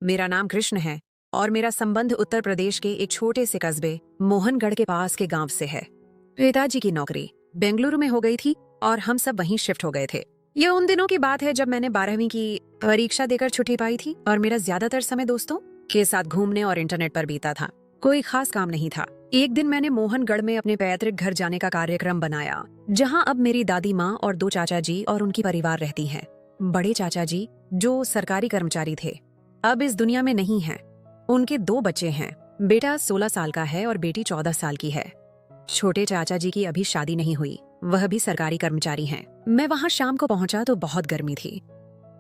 मेरा नाम कृष्ण है और मेरा संबंध उत्तर प्रदेश के एक छोटे से कस्बे मोहनगढ़ के पास के गांव से है। पिताजी की नौकरी बेंगलुरु में हो गई थी और हम सब वहीं शिफ्ट हो गए थे। यह उन दिनों की बात है जब मैंने 12वीं की परीक्षा देकर छुट्टी पाई थी और मेरा ज्यादातर समय दोस्तों के साथ घूमने और इंटरनेट पर बीता था। कोई खास काम नहीं था। एक दिन मैंने मोहनगढ़ में अपने पैतृक घर जाने का कार्यक्रम बनाया, जहां अब मेरी दादी माँ और 2 चाचा जी और उनकी परिवार रहती हैं। बड़े चाचा जी, जो सरकारी कर्मचारी थे, अब इस दुनिया में नहीं हैं। उनके 2 बच्चे हैं। बेटा 16 साल का है और बेटी 14 साल की है। छोटे चाचा जी की अभी शादी नहीं हुई, वह भी सरकारी कर्मचारी हैं। मैं वहां शाम को पहुंचा तो बहुत गर्मी थी।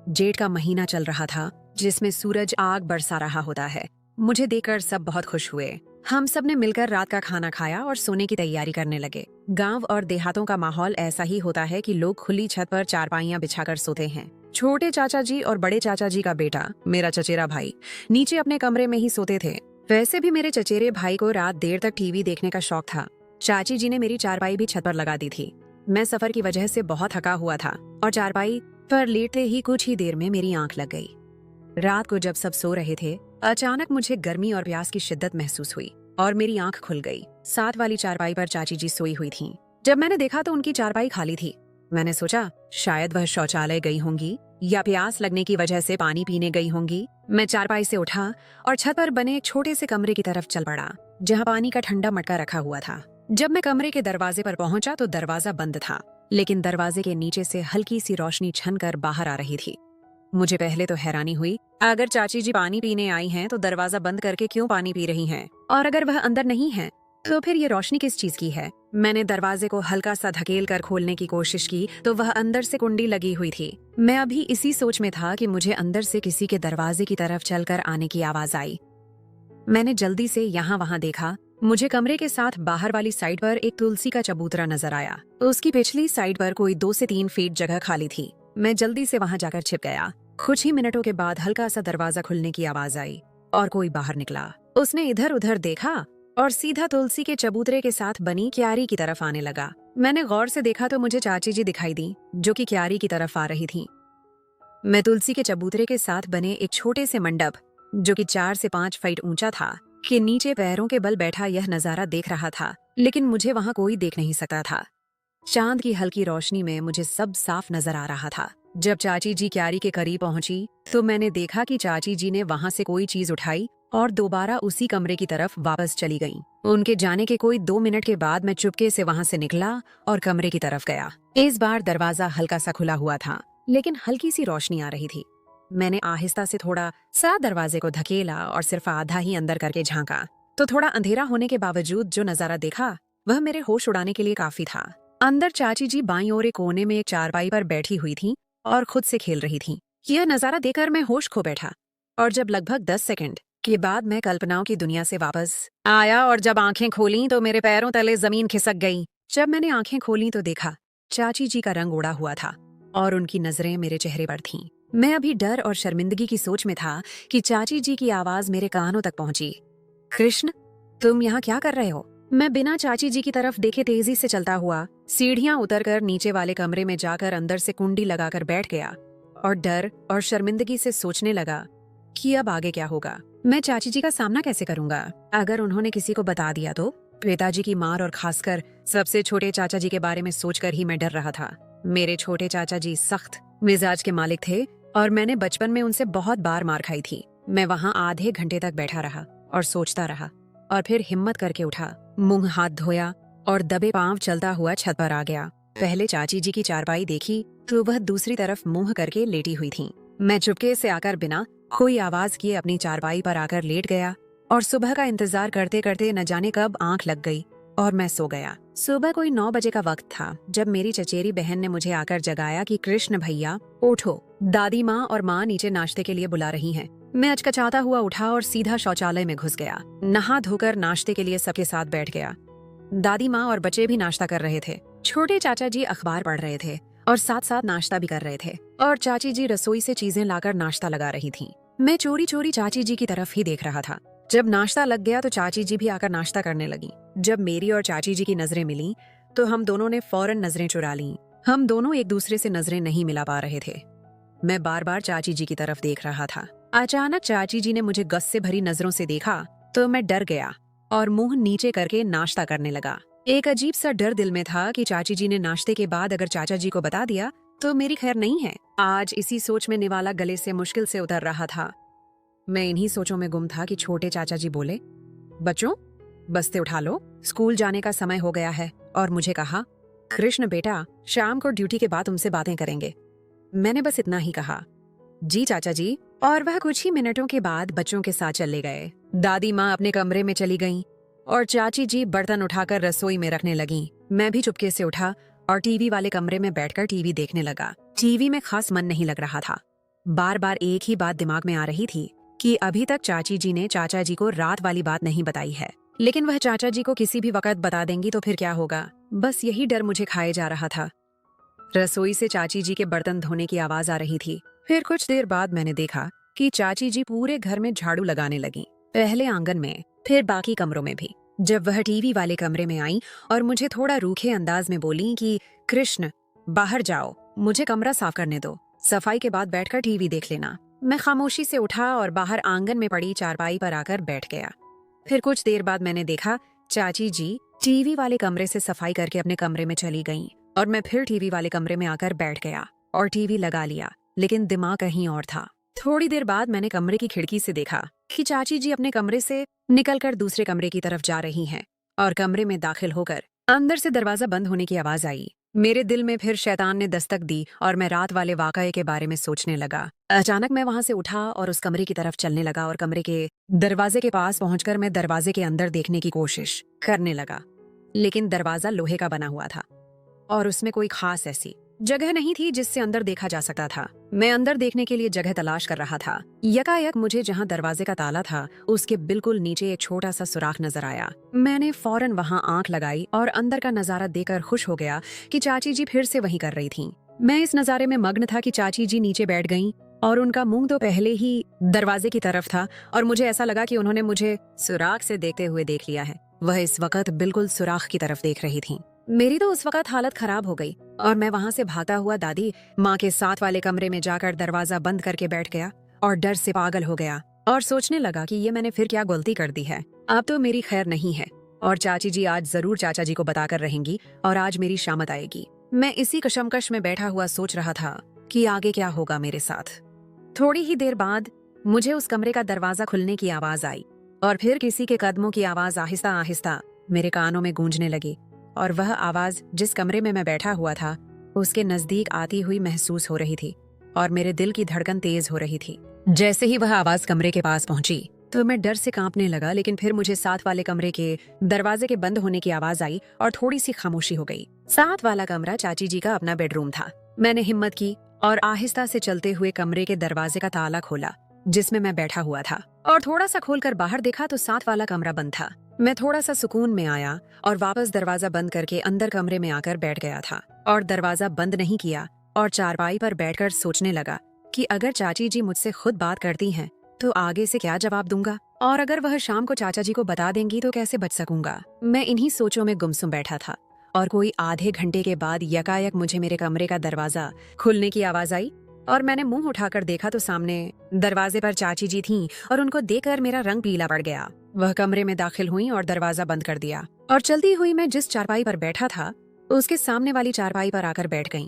जेठ का महीना चल रहा था, जिसमें सूरज आग बरसा रहा होता है। मुझे देखकर सब बहुत खुश हुए। हम सब ने मिलकर रात का खाना खाया और सोने की तैयारी करने लगे। गांव और देहातों का माहौल ऐसा ही होता है कि लोग खुली छत पर चारपाइयां बिछाकर सोते हैं। छोटे चाचा जी और बड़े चाचा जी का बेटा, मेरा चचेरा भाई, नीचे अपने कमरे में ही सोते थे। वैसे भी मेरे चचेरे भाई को रात देर तक टीवी देखने का शौक था। चाची जी ने मेरी चारपाई भी छत पर लगा दी थी। मैं सफर की वजह से बहुत थका हुआ था और चारपाई पर लेटते ही कुछ ही देर में मेरी आंख लग गई। रात को जब सब सो रहे थे, अचानक मुझे गर्मी और प्यास की शिद्दत महसूस हुई और मेरी आंख खुल गई। साथ वाली चारपाई पर चाची जी सोई हुई थीं। जब मैंने देखा तो उनकी चारपाई खाली थी। मैंने सोचा शायद वह शौचालय गई होंगी या प्यास लगने की वजह से पानी पीने गई होंगी। मैं चारपाई से उठा और छत पर बने एक छोटे से कमरे की तरफ चल पड़ा, जहाँ पानी का ठंडा मटका रखा हुआ था। जब मैं कमरे के दरवाजे पर पहुंचा तो दरवाजा बंद था, लेकिन दरवाजे के नीचे से हल्की सी रोशनी छनकर बाहर आ रही थी। मुझे पहले तो हैरानी हुई, अगर चाची जी पानी पीने आई हैं तो दरवाजा बंद करके क्यों पानी पी रही हैं? और अगर वह अंदर नहीं है तो फिर ये रोशनी किस चीज की है? मैंने दरवाजे को हल्का सा धकेल कर खोलने की कोशिश की तो वह अंदर से कुंडी लगी हुई थी। मैं अभी इसी सोच में था कि मुझे अंदर से किसी के दरवाजे की तरफ चलकर आने की आवाज आई। मैंने जल्दी से यहाँ वहाँ देखा। मुझे कमरे के साथ बाहर वाली साइड पर एक तुलसी का चबूतरा नजर आया। उसकी पिछली साइड पर कोई 2 से 3 फीट जगह खाली थी। मैं जल्दी से वहां जाकर छिप गया। कुछ ही मिनटों के बाद हल्का सा दरवाजा खुलने की आवाज आई और कोई बाहर निकला। उसने इधर उधर देखा और सीधा तुलसी के चबूतरे के साथ बनी क्यारी की तरफ आने लगा। मैंने गौर से देखा तो मुझे चाची जी दिखाई दी, जो कि क्यारी की तरफ आ रही थी। मैं तुलसी के चबूतरे के साथ बने एक छोटे से मंडप, जो कि 4 से 5 फीट ऊंचा था, के नीचे पैरों के बल बैठा यह नजारा देख रहा था, लेकिन मुझे वहां कोई देख नहीं सकता था। चांद की हल्की रोशनी में मुझे सब साफ नजर आ रहा था। जब चाची जी क्यारी के करीब पहुंची तो मैंने देखा कि चाची जी ने वहां से कोई चीज उठाई और दोबारा उसी कमरे की तरफ वापस चली गईं। उनके जाने के कोई 2 मिनट के बाद मैं चुपके से वहां से निकला और कमरे की तरफ गया। इस बार दरवाजा हल्का सा खुला हुआ था, लेकिन हल्की सी रोशनी आ रही थी। मैंने आहिस्ता से थोड़ा सा दरवाजे को धकेला और सिर्फ आधा ही अंदर करके झांका तो थोड़ा अंधेरा होने के बावजूद जो नजारा देखा वह मेरे होश उड़ाने के लिए काफी था। अंदर चाची जी बाईं ओर एक कोने में एक चारपाई पर बैठी हुई थीं और खुद से खेल रही थीं। यह नजारा देखकर मैं होश खो बैठा और जब लगभग 10 सेकंड के बाद मैं कल्पनाओं की दुनिया से वापस आया और जब आंखें खोली तो मेरे पैरों तले जमीन खिसक गई। जब मैंने आंखें खोली तो देखा चाची जी का रंग उड़ा हुआ था और उनकी नजरें मेरे चेहरे पर थीं। मैं अभी डर और शर्मिंदगी की सोच में था कि चाची जी की आवाज मेरे कानों तक पहुंची। कृष्ण, तुम यहाँ क्या कर रहे हो? मैं बिना चाची जी की तरफ देखे तेजी से चलता हुआ सीढ़ियां उतरकर नीचे वाले कमरे में जाकर अंदर से कुंडी लगाकर बैठ गया और डर और शर्मिंदगी से सोचने लगा कि अब आगे क्या होगा। मैं चाची जी का सामना कैसे करूंगा? अगर उन्होंने किसी को बता दिया तो? पिताजी की मार और खासकर सबसे छोटे चाचा जी के बारे में सोचकर ही मैं डर रहा था। मेरे छोटे चाचा जी सख्त मिजाज के मालिक थे और मैंने बचपन में उनसे बहुत बार मार खाई थी। मैं वहां आधे घंटे तक बैठा रहा और सोचता रहा और फिर हिम्मत करके उठा, मुंह हाथ धोया और दबे पांव चलता हुआ छत पर आ गया। पहले चाची जी की चारपाई देखी तो वह दूसरी तरफ मुंह करके लेटी हुई थीं। मैं चुपके से आकर बिना कोई आवाज किए अपनी चारपाई पर आकर लेट गया और सुबह का इंतजार करते करते न जाने कब आंख लग गई और मैं सो गया। सुबह कोई 9 बजे का वक्त था जब मेरी चचेरी बहन ने मुझे आकर जगाया कि कृष्ण भैया उठो, दादी माँ और माँ नीचे नाश्ते के लिए बुला रही हैं। मैं अचकचाता हुआ उठा और सीधा शौचालय में घुस गया। नहा धोकर नाश्ते के लिए सबके साथ बैठ गया। दादी माँ और बच्चे भी नाश्ता कर रहे थे। छोटे चाचा जी अखबार पढ़ रहे थे और साथ साथ नाश्ता भी कर रहे थे और चाची जी रसोई से चीजें लाकर नाश्ता लगा रही थीं। मैं चोरी चोरी चाची जी की तरफ ही देख रहा था। जब नाश्ता लग गया तो चाची जी भी आकर नाश्ता करने लगी। जब मेरी और चाची जी की नजरें मिली तो हम दोनों ने फौरन नजरें चुरा लीं। हम दोनों एक दूसरे से नजरें नहीं मिला पा रहे थे। मैं बार बार चाची जी की तरफ देख रहा था। अचानक चाची जी ने मुझे गुस्से भरी नजरों से देखा तो मैं डर गया और मुंह नीचे करके नाश्ता करने लगा। एक अजीब सा डर दिल में था कि चाची जी ने नाश्ते के बाद अगर चाचा जी को बता दिया तो मेरी खैर नहीं है। आज इसी सोच में निवाला गले से मुश्किल से उतर रहा था। मैं इन्हीं सोचों में गुम था कि छोटे चाचा जी बोले, बच्चों बस्ते उठा लो, स्कूल जाने का समय हो गया है। और मुझे कहा, कृष्ण बेटा शाम को ड्यूटी के बाद तुमसे बातें करेंगे। मैंने बस इतना ही कहा, जी चाचा जी। और वह कुछ ही मिनटों के बाद बच्चों के साथ चले गए। दादी माँ अपने कमरे में चली गईं और चाची जी बर्तन उठाकर रसोई में रखने लगीं। मैं भी चुपके से उठा और टीवी वाले कमरे में बैठकर टीवी देखने लगा। टीवी में खास मन नहीं लग रहा था। बार बार एक ही बात दिमाग में आ रही थी कि अभी तक चाची जी ने चाचा जी को रात वाली बात नहीं बताई है, लेकिन वह चाचा जी को किसी भी वक्त बता देंगी तो फिर क्या होगा। बस यही डर मुझे खाए जा रहा था। रसोई से चाची जी के बर्तन धोने की आवाज आ रही थी। फिर कुछ देर बाद मैंने देखा कि चाची जी पूरे घर में झाड़ू लगाने लगी, पहले आंगन में फिर बाकी कमरों में भी। जब वह टीवी वाले कमरे में आई और मुझे थोड़ा रूखे अंदाज में बोली कि कृष्ण बाहर जाओ, मुझे कमरा साफ करने दो, सफाई के बाद बैठकर टीवी देख लेना। मैं खामोशी से उठा और बाहर आंगन में पड़ी चारपाई पर आकर बैठ गया। फिर कुछ देर बाद मैंने देखा चाची जी टीवी वाले कमरे से सफाई करके अपने कमरे में चली गईं और मैं फिर टीवी वाले कमरे में आकर बैठ गया और टीवी लगा लिया, लेकिन दिमाग कहीं और था। थोड़ी देर बाद मैंने कमरे की खिड़की से देखा कि चाची जी अपने कमरे से निकलकर दूसरे कमरे की तरफ जा रही हैं और कमरे में दाखिल होकर अंदर से दरवाजा बंद होने की आवाज आई। मेरे दिल में फिर शैतान ने दस्तक दी और मैं रात वाले वाकये के बारे में सोचने लगा। अचानक मैं वहां से उठा और उस कमरे की तरफ चलने लगा और कमरे के दरवाजे के पास पहुंचकर मैं दरवाजे के अंदर देखने की कोशिश करने लगा, लेकिन दरवाजा लोहे का बना हुआ था और उसमें कोई खास ऐसी जगह नहीं थी जिससे अंदर देखा जा सकता था। मैं अंदर देखने के लिए जगह तलाश कर रहा था। यकायक मुझे जहां दरवाजे का ताला था उसके बिल्कुल नीचे एक छोटा सा सुराख नजर आया। मैंने फौरन वहां आंख लगाई और अंदर का नजारा देखकर खुश हो गया कि चाची जी फिर से वही कर रही थीं। मैं इस नजारे में मग्न था कि चाची जी नीचे बैठ गईं और उनका मुंह तो पहले ही दरवाजे की तरफ था और मुझे ऐसा लगा कि उन्होंने मुझे सुराख से देखते हुए देख लिया है। वह इस वक्त बिल्कुल सुराख की तरफ देख रही थी। मेरी तो उस वक्त हालत खराब हो गई और मैं वहां से भागता हुआ दादी माँ के साथ वाले कमरे में जाकर दरवाजा बंद करके बैठ गया और डर से पागल हो गया और सोचने लगा कि ये मैंने फिर क्या गलती कर दी है। अब तो मेरी खैर नहीं है और चाची जी आज जरूर चाचा जी को बताकर रहेंगी और आज मेरी शामत आएगी। मैं इसी कशमकश में बैठा हुआ सोच रहा था कि आगे क्या होगा मेरे साथ। थोड़ी ही देर बाद मुझे उस कमरे का दरवाजा खुलने की आवाज आई और फिर किसी के कदमों की आवाज आहिस्ता आहिस्ता मेरे कानों में गूंजने लगी और वह आवाज जिस कमरे में मैं बैठा हुआ था उसके नजदीक आती हुई महसूस हो रही थी और मेरे दिल की धड़कन तेज हो रही थी। जैसे ही वह आवाज कमरे के पास पहुंची तो मैं डर से कांपने लगा, लेकिन फिर मुझे साथ वाले कमरे के दरवाजे के बंद होने की आवाज आई और थोड़ी सी खामोशी हो गई। साथ वाला कमरा चाची जी का अपना बेडरूम था। मैंने हिम्मत की और आहिस्ता से चलते हुए कमरे के दरवाजे का ताला खोला जिसमें मैं बैठा हुआ था और थोड़ा सा खोलकर बाहर देखा तो साथ वाला कमरा बंद था। मैं थोड़ा सा सुकून में आया और वापस दरवाजा बंद करके अंदर कमरे में आकर बैठ गया था और दरवाजा बंद नहीं किया और चारपाई पर बैठकर सोचने लगा कि अगर चाची जी मुझसे खुद बात करती हैं तो आगे से क्या जवाब दूंगा और अगर वह शाम को चाचा जी को बता देंगी तो कैसे बच सकूंगा। मैं इन्हीं सोचों में गुमसुम बैठा था और कोई आधे घंटे के बाद यकायक मुझे मेरे कमरे का दरवाजा खुलने की आवाज आई और मैंने मुंह उठाकर देखा तो सामने दरवाजे पर चाची जी थीं और उनको देखकर मेरा रंग पीला पड़ गया। वह कमरे में दाखिल हुई और दरवाजा बंद कर दिया और चलती हुई मैं जिस चारपाई पर बैठा था उसके सामने वाली चारपाई पर आकर बैठ गईं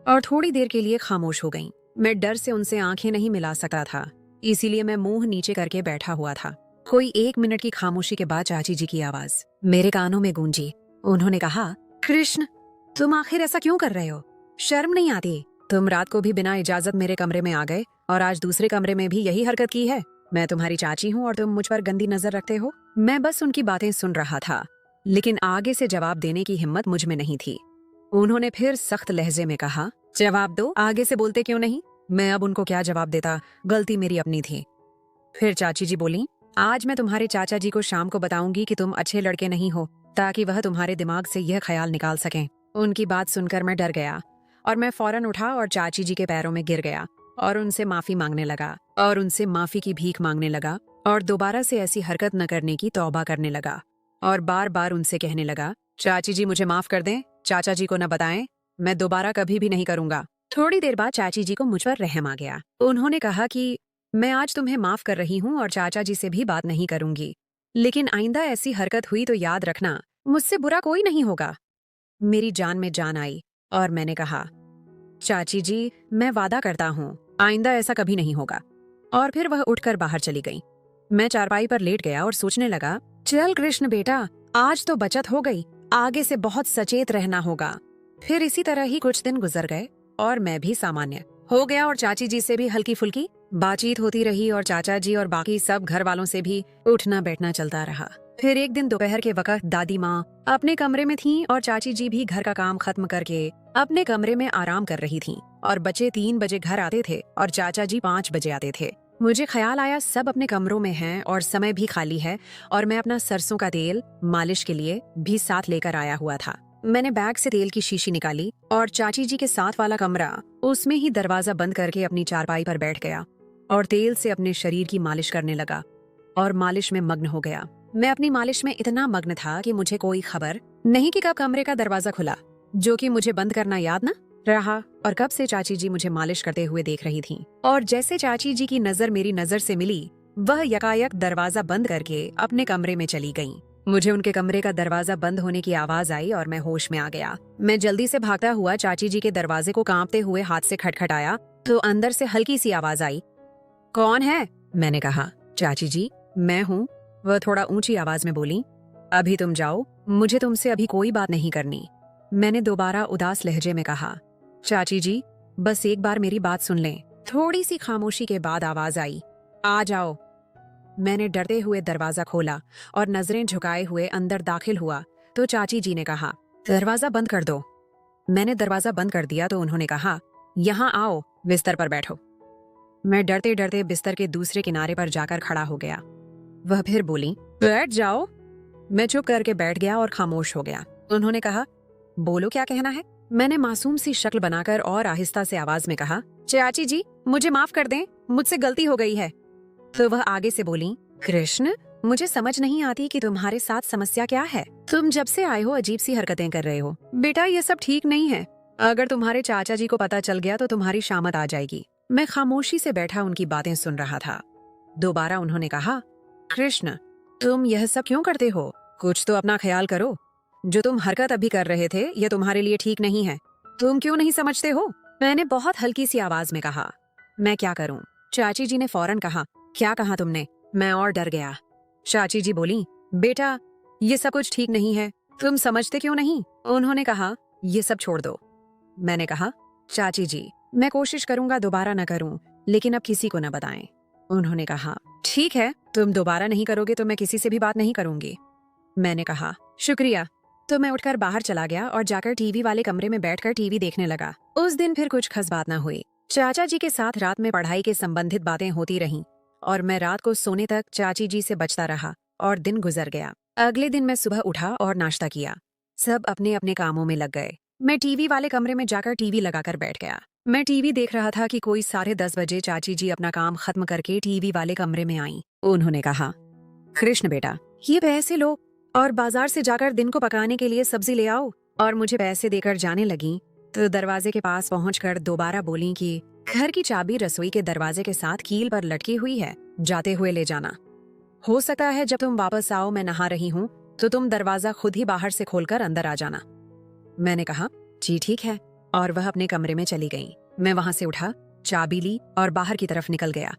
और थोड़ी देर के लिए खामोश हो गईं। मैं डर से उनसे आंखें नहीं मिला सकता था, इसीलिए मैं मुंह नीचे करके बैठा हुआ था। कोई 1 मिनट की खामोशी के बाद चाची जी की आवाज मेरे कानों में गूंजी। उन्होंने कहा, कृष्ण तुम आखिर ऐसा क्यों कर रहे हो? शर्म नहीं आती? तुम रात को भी बिना इजाजत मेरे कमरे में आ गए और आज दूसरे कमरे में भी यही हरकत की है। मैं तुम्हारी चाची हूँ और तुम मुझ पर गंदी नजर रखते हो। मैं बस उनकी बातें सुन रहा था, लेकिन आगे से जवाब देने की हिम्मत मुझ में नहीं थी। उन्होंने फिर सख्त लहजे में कहा, जवाब दो, आगे से बोलते क्यों नहीं? मैं अब उनको क्या जवाब देता, गलती मेरी अपनी थी। फिर चाची जी बोली, आज मैं तुम्हारे चाचा जी को शाम को बताऊंगी कि तुम अच्छे लड़के नहीं हो, ताकि वह तुम्हारे दिमाग से यह ख्याल निकाल सकें। उनकी बात सुनकर मैं डर गया और मैं फौरन उठा और चाची जी के पैरों में गिर गया और उनसे माफी मांगने लगा और उनसे माफी की भीख मांगने लगा और दोबारा से ऐसी हरकत न करने की तौबा करने लगा और बार बार उनसे कहने लगा, चाची जी मुझे माफ कर दें, चाचा जी को न बताएं, मैं दोबारा कभी भी नहीं करूंगा। थोड़ी देर बाद चाची जी को मुझ पर रहम आ गया। उन्होंने कहा कि मैं आज तुम्हें माफ कर रही हूँ और चाचा जी से भी बात नहीं करूंगी, लेकिन आइंदा ऐसी हरकत हुई तो याद रखना, मुझसे बुरा कोई नहीं होगा। मेरी जान में जान आई और मैंने कहा, चाची जी, मैं वादा करता हूँ आइंदा ऐसा कभी नहीं होगा। और फिर वह उठकर बाहर चली गई। मैं चारपाई पर लेट गया और सोचने लगा, चल कृष्ण बेटा, आज तो बचत हो गई, आगे से बहुत सचेत रहना होगा। फिर इसी तरह ही कुछ दिन गुजर गए और मैं भी सामान्य हो गया और चाची जी से भी हल्की फुल्की बातचीत होती रही और चाचा जी और बाकी सब घर वालों से भी उठना बैठना चलता रहा। फिर एक दिन दोपहर के वक्त दादी माँ अपने कमरे में थीं और चाची जी भी घर का काम खत्म करके अपने कमरे में आराम कर रही थीं और बच्चे 3 बजे घर आते थे और चाचा जी 5 बजे आते थे। मुझे ख्याल आया सब अपने कमरों में हैं और समय भी खाली है और मैं अपना सरसों का तेल मालिश के लिए भी साथ लेकर आया हुआ था। मैंने बैग से तेल की शीशी निकाली और चाची जी के साथ वाला कमरा उसमें ही दरवाजा बंद करके अपनी चारपाई पर बैठ गया और तेल से अपने शरीर की मालिश करने लगा और मालिश में मग्न हो गया। मैं अपनी मालिश में इतना मग्न था कि मुझे कोई खबर नहीं कि कब कमरे का दरवाजा खुला, जो कि मुझे बंद करना याद न रहा, और कब से चाची जी मुझे मालिश करते हुए देख रही थीं। और जैसे चाची जी की नजर मेरी नजर से मिली, वह यकायक दरवाजा बंद करके अपने कमरे में चली गईं। मुझे उनके कमरे का दरवाजा बंद होने की आवाज आई और मैं होश में आ गया। मैं जल्दी से भागता हुआ चाची जी के दरवाजे को कांपते हुए हाथ से खटखटाया तो अंदर से हल्की सी आवाज आई, कौन है? मैंने कहा, चाची जी, मैं हूँ। वह थोड़ा ऊंची आवाज में बोली, अभी तुम जाओ, मुझे तुमसे अभी कोई बात नहीं करनी। मैंने दोबारा उदास लहजे में कहा, चाची जी, बस एक बार मेरी बात सुन लें। थोड़ी सी खामोशी के बाद आवाज आई, आ जाओ। मैंने डरते हुए दरवाजा खोला और नजरें झुकाए हुए अंदर दाखिल हुआ तो चाची जी ने कहा, दरवाजा बंद कर दो। मैंने दरवाजा बंद कर दिया तो उन्होंने कहा, यहाँ आओ, बिस्तर पर बैठो। मैं डरते डरते बिस्तर के दूसरे किनारे पर जाकर खड़ा हो गया। वह फिर बोली, बैठ जाओ। मैं चुप करके बैठ गया और खामोश हो गया। उन्होंने कहा, बोलो क्या कहना है। मैंने मासूम सी शक्ल बनाकर और आहिस्ता से आवाज में कहा, चाची जी, मुझे माफ कर दें, मुझसे गलती हो गई है। तो वह आगे से बोली, कृष्ण, मुझे समझ नहीं आती कि तुम्हारे साथ समस्या क्या है। तुम जब से आए हो अजीब सी हरकतें कर रहे हो। बेटा, ये सब ठीक नहीं है। अगर तुम्हारे चाचा जी को पता चल गया तो तुम्हारी शामत आ जाएगी। मैं खामोशी से बैठा उनकी बातें सुन रहा था। दोबारा उन्होंने कहा, कृष्ण, तुम यह सब क्यों करते हो? कुछ तो अपना ख्याल करो। जो तुम हरकत अभी कर रहे थे यह तुम्हारे लिए ठीक नहीं है। तुम क्यों नहीं समझते हो? मैंने बहुत हल्की सी आवाज में कहा, मैं क्या करूं? चाची जी ने फौरन कहा, क्या कहा तुमने? मैं और डर गया। चाची जी बोली, बेटा, ये सब कुछ ठीक नहीं है, तुम समझते क्यों नहीं? उन्होंने कहा, ये सब छोड़ दो। मैंने कहा, चाची जी, मैं कोशिश करूंगा दोबारा न करूं, लेकिन अब किसी को न बताएं। उन्होंने कहा, ठीक है, तुम दोबारा नहीं करोगे तो मैं किसी से भी बात नहीं करूंगी। मैंने कहा, शुक्रिया। तो मैं उठकर बाहर चला गया और जाकर टीवी वाले कमरे में बैठकर टीवी देखने लगा। उस दिन फिर कुछ खास बात न हुई। चाचा जी के साथ रात में पढ़ाई के संबंधित बातें होती रहीं और मैं रात को सोने तक चाची जी से बचता रहा और दिन गुजर गया। अगले दिन मैं सुबह उठा और नाश्ता किया। सब अपने अपने कामों में लग गए। मैं टीवी वाले कमरे में जाकर टीवी लगाकर बैठ गया। मैं टीवी देख रहा था कि कोई 10:30 बजे चाची जी अपना काम खत्म करके टीवी वाले कमरे में आई। उन्होंने कहा, कृष्ण बेटा, ये पैसे लो और बाजार से जाकर दिन को पकाने के लिए सब्जी ले आओ। और मुझे पैसे देकर जाने लगी तो दरवाजे के पास पहुंचकर दोबारा बोली कि घर की चाबी रसोई के दरवाजे के साथ कील पर लटकी हुई है, जाते हुए ले जाना। हो सकता है जब तुम वापस आओ मैं नहा रही हूँ तो तुम दरवाजा खुद ही बाहर से खोलकर अंदर आ जाना। मैंने कहा, जी ठीक है, और वह अपने कमरे में चली गई। मैं वहां से उठा, चाबी ली और बाहर की तरफ निकल गया।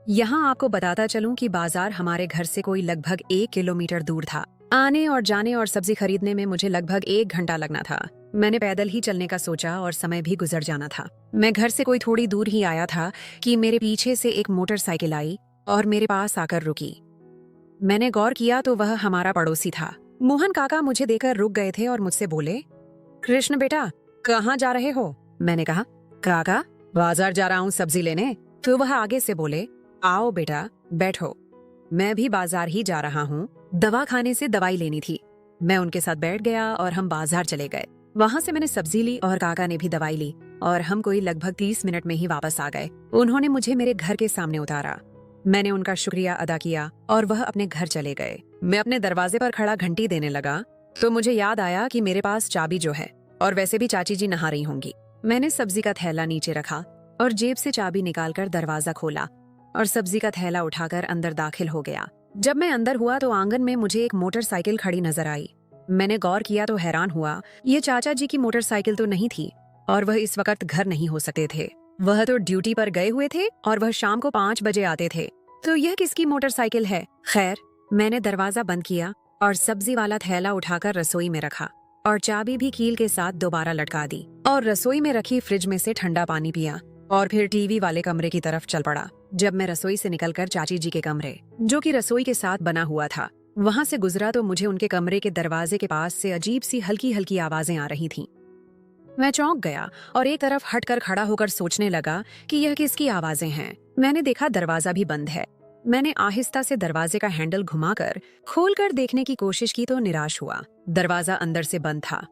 यहाँ आपको बताता चलूं कि बाजार हमारे घर से कोई लगभग 1 किलोमीटर दूर था। आने और जाने और सब्जी खरीदने में मुझे लगभग 1 घंटा लगना था। मैंने पैदल ही चलने का सोचा और समय भी गुजर जाना था। मैं घर से कोई थोड़ी दूर ही आया था कि मेरे पीछे से एक मोटरसाइकिल आई और मेरे पास आकर रुकी। मैंने गौर किया तो वह हमारा पड़ोसी था। मोहन काका मुझे देखकर रुक गए थे और मुझसे बोले, कृष्ण बेटा, कहाँ जा रहे हो? मैंने कहा, काका, बाजार जा रहा हूँ सब्जी लेने। तो वह आगे से बोले, आओ बेटा, बैठो। मैं भी बाजार ही जा रहा हूँ, दवा खाने से दवाई लेनी थी। मैं उनके साथ बैठ गया और हम बाजार चले गए। वहाँ से मैंने सब्जी ली और काका ने भी दवाई ली और हम कोई लगभग 30 मिनट में ही वापस आ गए। उन्होंने मुझे मेरे घर के सामने उतारा। मैंने उनका शुक्रिया अदा किया और वह अपने घर चले गए। मैं अपने दरवाजे पर खड़ा घंटी देने लगा तो मुझे याद आया कि मेरे पास चाबी जो है, और वैसे भी चाची जी नहा रही होंगी। मैंने सब्जी का थैला नीचे रखा और जेब से चाबी निकालकर दरवाजा खोला। और सब्जी का थैला उठाकर अंदर दाखिल हो गया। जब मैं अंदर हुआ तो आंगन में मुझे एक मोटरसाइकिल खड़ी नजर आई। मैंने गौर किया तो हैरान हुआ, ये चाचा जी की मोटरसाइकिल तो नहीं थी और वह इस वक्त घर नहीं हो सकते थे। वह तो ड्यूटी पर गए हुए थे और वह शाम को 5 बजे आते थे। तो यह किसकी मोटरसाइकिल है? खैर, मैंने दरवाजा बंद किया और सब्जी वाला थैला उठाकर रसोई में रखा और चाबी भी कील के साथ दोबारा लटका दी और रसोई में रखी फ्रिज में से ठंडा पानी पिया और फिर टीवी वाले कमरे की तरफ चल पड़ा। जब मैं रसोई से निकलकर चाची जी के कमरे, जो कि रसोई के साथ बना हुआ था, वहां से गुजरा तो मुझे उनके कमरे के दरवाजे के पास से अजीब सी हल्की हल्की आवाजें आ रही थीं। मैं चौंक गया और एक तरफ हटकर खड़ा होकर सोचने लगा कि यह किसकी आवाजें हैं। मैंने देखा दरवाजा भी बंद है। मैंने आहिस्ता से दरवाजे का हैंडल घुमाकर खोलकर देखने की कोशिश की तो निराश हुआ। दरवाजा अंदर से बंद था।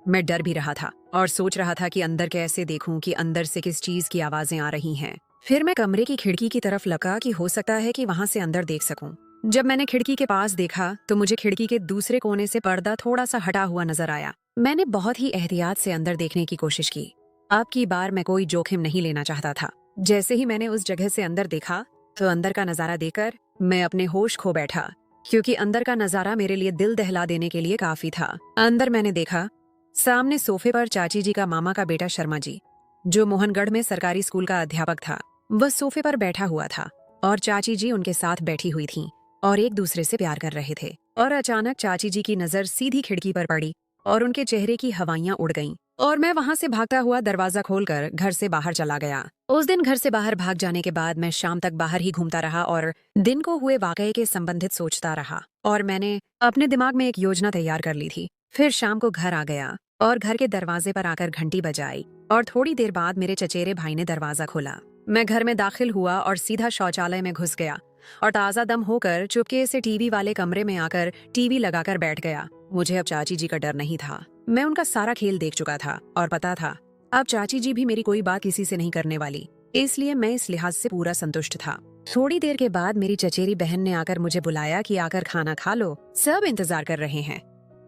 मैं डर भी रहा था और सोच रहा था कि अंदर कैसे देखूं कि अंदर से किस चीज की आवाजें आ रही हैं। फिर मैं कमरे की खिड़की की तरफ लगा कि हो सकता है कि वहां से अंदर देख सकूं। जब मैंने खिड़की के पास देखा तो मुझे खिड़की के दूसरे कोने से पर्दा थोड़ा सा हटा हुआ नजर आया। मैंने बहुत ही एहतियात से अंदर देखने की कोशिश की। अब की बार मैं कोई जोखिम नहीं लेना चाहता था। जैसे ही मैंने उस जगह से अंदर देखा तो अंदर का नजारा देखकर मैं अपने होश खो बैठा, क्योंकि अंदर का नजारा मेरे लिए दिल दहला देने के लिए काफी था। अंदर मैंने देखा, सामने सोफे पर चाची जी का मामा का बेटा शर्मा जी, जो मोहनगढ़ में सरकारी स्कूल का अध्यापक था, वह सोफे पर बैठा हुआ था और चाची जी उनके साथ बैठी हुई थीं और एक दूसरे से प्यार कर रहे थे। और अचानक चाची जी की नजर सीधी खिड़की पर पड़ी और उनके चेहरे की हवाइयां उड़ गईं और मैं वहां से भागता हुआ दरवाजा खोलकर घर से बाहर चला गया। उस दिन घर से बाहर भाग जाने के बाद मैं शाम तक बाहर ही घूमता रहा और दिन को हुए वाकये के संबंधित सोचता रहा और मैंने अपने दिमाग में एक योजना तैयार कर ली थी। फिर शाम को घर आ गया और घर के दरवाजे पर आकर घंटी बजाई और थोड़ी देर बाद मेरे चचेरे भाई ने दरवाजा खोला। मैं घर में दाखिल हुआ और सीधा शौचालय में घुस गया और ताजा दम होकर चुपके से टीवी वाले कमरे में आकर टीवी लगाकर बैठ गया। मुझे अब चाची जी का डर नहीं था। मैं उनका सारा खेल देख चुका था और पता था अब चाची जी भी मेरी कोई बात किसी से नहीं करने वाली, इसलिए मैं इस लिहाज से पूरा संतुष्ट था। थोड़ी देर के बाद मेरी चचेरी बहन ने आकर मुझे बुलाया कि आकर खाना खा लो, सब इंतजार कर रहे हैं।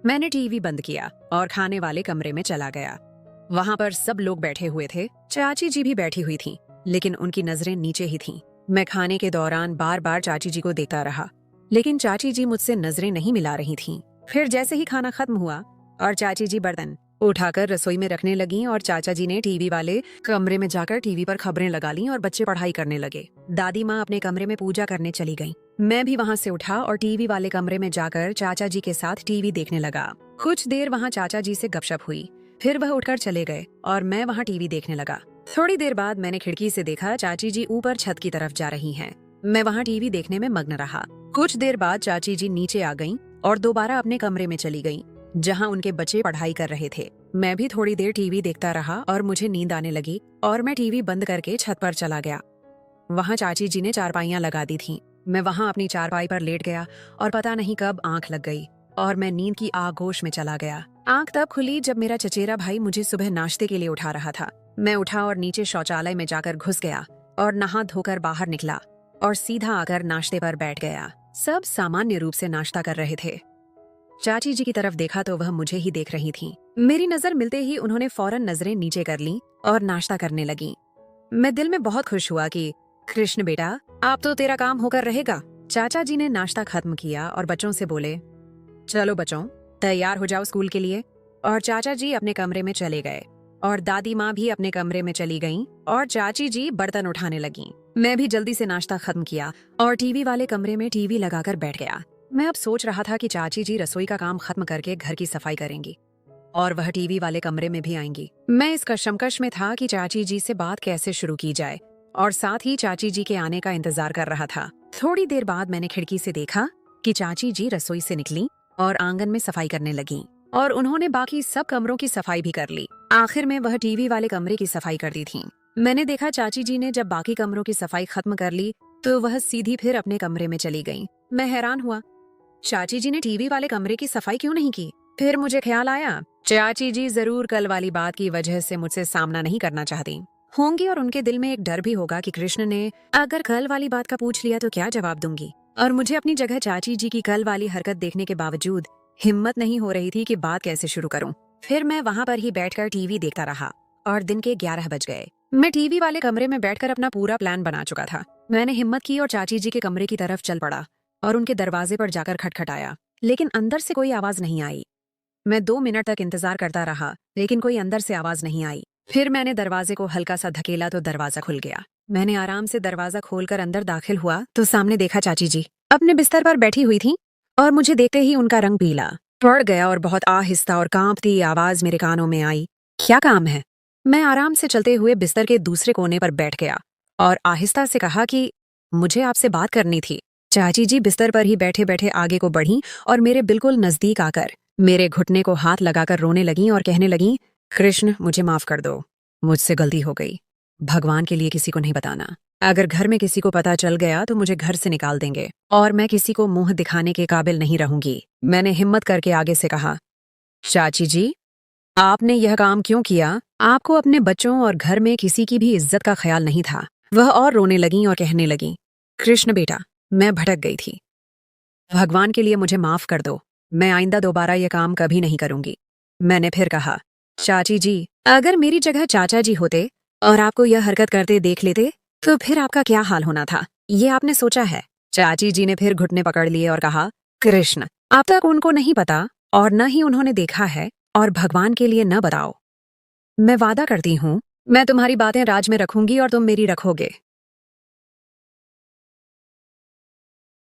मैंने टीवी बंद किया और खाने वाले कमरे में चला गया। वहां पर सब लोग बैठे हुए थे। चाची जी भी बैठी हुई थी, लेकिन उनकी नजरें नीचे ही थीं। मैं खाने के दौरान बार बार चाची जी को देखता रहा, लेकिन चाची जी मुझसे नजरें नहीं मिला रही थीं। फिर जैसे ही खाना खत्म हुआ और चाची जी बर्तन उठाकर रसोई में रखने लगी और चाचा जी ने टीवी वाले कमरे में जाकर टीवी पर खबरें लगा लीं और बच्चे पढ़ाई करने लगे। दादी माँ अपने कमरे में पूजा करने चली गईं। मैं भी वहाँ से उठा और टीवी वाले कमरे में जाकर चाचा जी के साथ टीवी देखने लगा। कुछ देर वहाँ चाचा जी से गपशप हुई, फिर वह उठकर चले गए और मैं वहाँ टीवी देखने लगा। थोड़ी देर बाद मैंने खिड़की से देखा चाची जी ऊपर छत की तरफ जा रही हैं। मैं वहाँ टीवी देखने में मग्न रहा। कुछ देर बाद चाची जी नीचे आ गईं और दोबारा अपने कमरे में चली गईं, जहाँ उनके बच्चे पढ़ाई कर रहे थे। मैं भी थोड़ी देर टीवी देखता रहा और मुझे नींद आने लगी और मैं टीवी बंद करके छत पर चला गया। वहाँ चाची जी ने चारपाइयां लगा दी थीं। मैं वहाँ अपनी चारपाई पर लेट गया और पता नहीं कब आंख लग गई और मैं नींद की आगोश में चला गया। आंख तब खुली जब मेरा चचेरा भाई मुझे सुबह नाश्ते के लिए उठा रहा था। मैं उठा और नीचे शौचालय में जाकर घुस गया और नहा धोकर बाहर निकला और सीधा आकर नाश्ते पर बैठ गया। सब सामान्य रूप से नाश्ता कर रहे थे। चाची जी की तरफ देखा तो वह मुझे ही देख रही थीं। मेरी नजर मिलते ही उन्होंने फौरन नजरें नीचे कर लीं और नाश्ता करने लगी। मैं दिल में बहुत खुश हुआ कि कृष्ण बेटा, अब तो तेरा काम होकर रहेगा। चाचा जी ने नाश्ता खत्म किया और बच्चों से बोले, चलो बच्चों, तैयार हो जाओ स्कूल के लिए। और चाचा जी अपने कमरे में चले गए और दादी माँ भी अपने कमरे में चली गईं और चाची जी बर्तन उठाने लगीं। मैं भी जल्दी से नाश्ता खत्म किया और टीवी वाले कमरे में टीवी लगाकर बैठ गया। मैं अब सोच रहा था कि चाची जी रसोई का काम खत्म करके घर की सफाई करेंगी और वह टीवी वाले कमरे में भी आएंगी। मैं इस कशमकश में था कि चाची जी से बात कैसे शुरू की जाए और साथ ही चाची जी के आने का इंतजार कर रहा था। थोड़ी देर बाद मैंने खिड़की से देखा कि चाची जी रसोई से निकली और आंगन में सफाई करने लगी और उन्होंने बाकी सब कमरों की सफाई भी कर ली। आखिर में वह टीवी वाले कमरे की सफाई कर दी थी। मैंने देखा चाची जी ने जब बाकी कमरों की सफाई खत्म कर ली तो वह सीधी फिर अपने कमरे में चली गईं। मैं हैरान हुआ, चाची जी ने टीवी वाले कमरे की सफाई क्यों नहीं की? फिर मुझे ख्याल आया, चाची जी जरूर कल वाली बात की वजह से मुझसे सामना नहीं करना चाहती होंगी और उनके दिल में एक डर भी होगा कि कृष्ण ने अगर कल वाली बात का पूछ लिया तो क्या जवाब दूंगी। और मुझे अपनी जगह चाची जी की कल वाली हरकत देखने के बावजूद हिम्मत नहीं हो रही थी कि बात कैसे शुरू करूं। फिर मैं वहां पर ही बैठकर टीवी देखता रहा और दिन के 11 बज गए। मैं टीवी वाले कमरे में बैठकर अपना पूरा प्लान बना चुका था। मैंने हिम्मत की और चाची जी के कमरे की तरफ चल पड़ा और उनके दरवाजे पर जाकर खटखटाया, लेकिन अंदर से कोई आवाज नहीं आई। मैं 2 मिनट तक इंतजार करता रहा, लेकिन कोई अंदर से आवाज नहीं आई। फिर मैंने दरवाजे को हल्का सा धकेला तो दरवाजा खुल गया। मैंने आराम से दरवाजा खोलकर अंदर दाखिल हुआ तो सामने देखा चाची जी अपने बिस्तर पर बैठी हुई थी और मुझे देखते ही उनका रंग पीला पड़ गया और बहुत आहिस्ता और कांपती आवाज मेरे कानों में आई, क्या काम है? मैं आराम से चलते हुए बिस्तर के दूसरे कोने पर बैठ गया और आहिस्ता से कहा कि मुझे आपसे बात करनी थी। चाची जी बिस्तर पर ही बैठे बैठे आगे को बढ़ी और मेरे बिल्कुल नजदीक आकर मेरे घुटने को हाथ लगाकर रोने लगीं और कहने लगीं, कृष्ण मुझे माफ कर दो, मुझसे गलती हो गई। भगवान के लिए किसी को नहीं बताना। अगर घर में किसी को पता चल गया तो मुझे घर से निकाल देंगे और मैं किसी को मुंह दिखाने के काबिल नहीं रहूंगी। मैंने हिम्मत करके आगे से कहा, चाची जी आपने यह काम क्यों किया? आपको अपने बच्चों और घर में किसी की भी इज्जत का ख्याल नहीं था। वह और रोने लगीं और कहने लगीं, कृष्ण बेटा मैं भटक गई थी, भगवान के लिए मुझे माफ कर दो, मैं आइंदा दोबारा यह काम कभी नहीं करूंगी। मैंने फिर कहा, चाची जी अगर मेरी जगह चाचा जी होते और आपको यह हरकत करते देख लेते तो फिर आपका क्या हाल होना था, ये आपने सोचा है? चाची जी ने फिर घुटने पकड़ लिए और कहा, कृष्ण अब तक उनको नहीं पता और न ही उन्होंने देखा है और भगवान के लिए न बताओ। मैं वादा करती हूँ मैं तुम्हारी बातें राज में रखूंगी और तुम मेरी रखोगे।